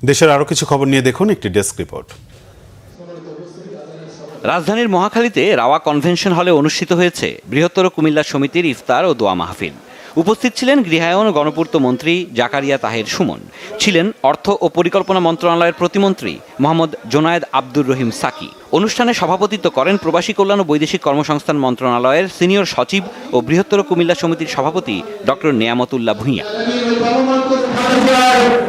দেশের আরও কিছু খবর নিয়ে দেখুন একটি ডেস্ক রিপোর্ট। রাজধানীর মহাখালীতে রাওয়া কনভেনশন হলে অনুষ্ঠিত হয়েছে বৃহত্তর কুমিল্লা সমিতির ইফতার ও দোয়া মাহফিল। উপস্থিত ছিলেন গৃহায়ন ও গণপূর্ত মন্ত্রী জাকারিয়া তাহের সুমন, ছিলেন অর্থ ও পরিকল্পনা মন্ত্রণালয়ের প্রতিমন্ত্রী মোহাম্মদ জোনায়েদ আব্দুর রহিম সাকি। অনুষ্ঠানে সভাপতিত্ব করেন প্রবাসী কল্যাণ ও বৈদেশিক কর্মসংস্থান মন্ত্রণালয়ের সিনিয়র সচিব ও বৃহত্তর কুমিল্লা সমিতির সভাপতি ডক্টর নেয়ামতুল্লাহ ভূঁইয়া।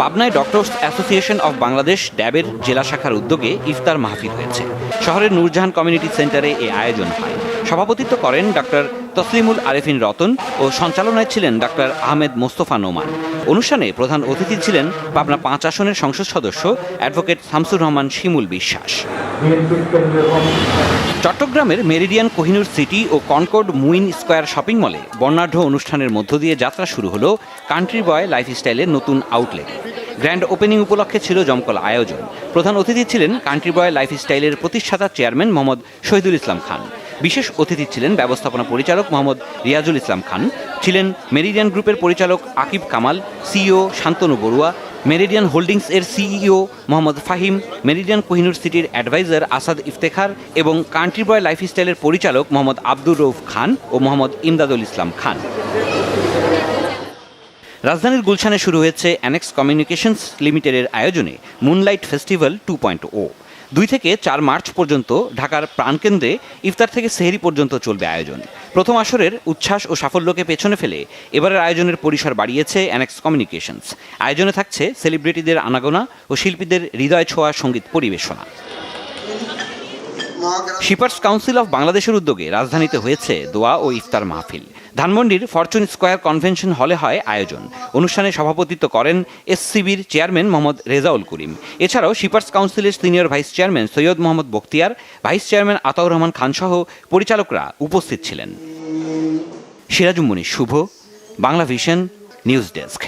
পাবনায় ডক্টরস অ্যাসোসিয়েশন অব বাংলাদেশ ড্যাবের জেলা শাখার উদ্যোগে ইফতার মাহফিল হয়েছে। শহরের নূরজাহান কমিউনিটি সেন্টারে এ আয়োজন হয়। সভাপতিত্ব করেন ডক্টর তসলিমুল আরেফিন রতন ও সঞ্চালনায় ছিলেন ডক্টর আহমেদ মোস্তফা নোমান। অনুষ্ঠানে প্রধান অতিথি ছিলেন পাবনা 5 আসনের সংসদ সদস্য অ্যাডভোকেট শামসুর রহমান শিমুল বিশ্বাস। চট্টগ্রামের মেরিডিয়ান কোহিনুর সিটি ও কনকর্ড মুইন স্কয়ার শপিং মলে বর্ণাঢ্য অনুষ্ঠানের মধ্য দিয়ে যাত্রা শুরু হলো কান্ট্রি বয় লাইফস্টাইলের নতুন আউটলেট। গ্র্যান্ড ওপেনিং উপলক্ষে ছিল জমকালো আয়োজন। প্রধান অতিথি ছিলেন কান্ট্রি বয় লাইফস্টাইলের প্রতিষ্ঠাতা চেয়ারম্যান মোহাম্মদ শহীদুল ইসলাম খান। বিশেষ অতিথি ছিলেন ব্যবস্থাপনা পরিচালক মোহাম্মদ রিয়াজুল ইসলাম খান, ছিলেন মেরিডিয়ান গ্রুপের পরিচালক Akib Kamal, CEO Shantanu Barua, Meridian holdings এর সিইও মোহাম্মদ ফাহিম, মেরিডিয়ান কোহিনুর সিটির অ্যাডভাইজার আসাদ ইফতেখার এবং কান্ট্রি বয় লাইফস্টাইলের পরিচালক মোহাম্মদ আব্দুর রউফ খান ও মোহাম্মদ ইমদাদুল ইসলাম খান। রাজধানীর গুলশানে শুরু হয়েছে অ্যানেক্স কমিউনিকেশনস লিমিটেডের আয়োজনে মুনলাইট ফেস্টিভ্যাল 2.0। 2 থেকে 4 মার্চ পর্যন্ত ঢাকার প্রাণকেন্দ্রে ইফতার থেকে সেহরি পর্যন্ত চলবে আয়োজন। প্রথম আসরের উচ্ছ্বাস ও সাফল্যকে পেছনে ফেলে এবারের আয়োজনের পরিসর বাড়িয়েছে অ্যানেক্স কমিউনিকেশনস। আয়োজনে থাকছে সেলিব্রিটিদের আনাগোনা ও শিল্পীদের হৃদয় ছোঁয়া সঙ্গীত পরিবেশনা। শিপার্স কাউন্সিল অফ বাংলাদেশের উদ্যোগে রাজধানীতে হয়েছে দোয়া ও ইফতার মাহফিল। ধানমন্ডির ফরচুন স্কয়ার কনভেনশন হলে হয় আয়োজন। অনুষ্ঠানে সভাপতিত্ব করেন এসসিবির চেয়ারম্যান মোহাম্মদ রেজাউল করিম। এছাড়াও শিপার্স কাউন্সিলের senior vice chairman Syed Mohammad Bakhtiar, vice chairman Ataur Rahman Khan সহ পরিচালকরা উপস্থিত ছিলেন। Sirajum Munir Shuvo, Bangla vision, news desk.